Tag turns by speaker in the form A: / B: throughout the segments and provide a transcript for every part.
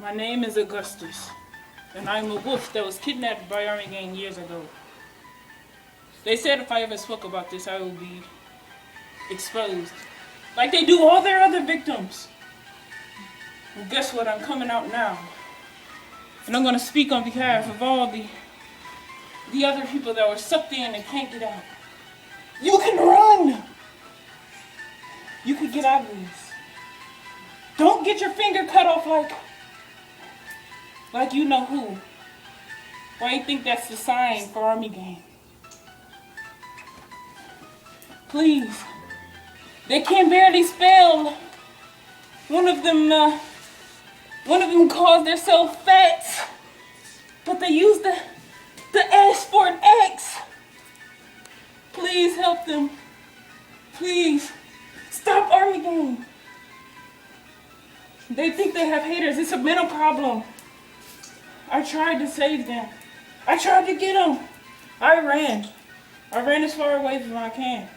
A: My name is Augustus, and I'm a wolf that was kidnapped by Army Gang years ago. They said if I ever spoke about this, I would be exposed, like they do all their other victims. Well, guess what? I'm coming out now, and I'm going to speak on behalf of all the other people that were sucked in and can't get out. You can run! You can get out of this. Don't get your finger cut off like you know who. Why you think that's the sign for Army Gang? Please. They can barely spell. One of them calls themselves fats, but they use the S for an X. Please help them. Please. Stop Army Gang. They think they have haters. It's a mental problem. I tried to save them. I tried to get them. I ran as far away as I can.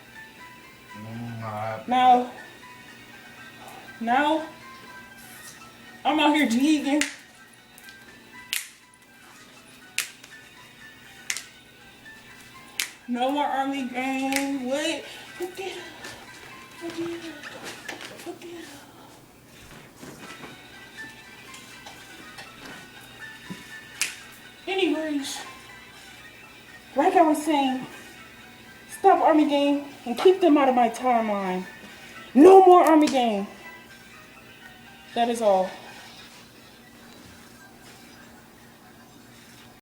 A: Now, I'm out here digging. No more Army Gang. Wait. Forget it. Anyways, like I was saying, stop Army Gang and keep them out of my timeline. No more Army Gang. That is all.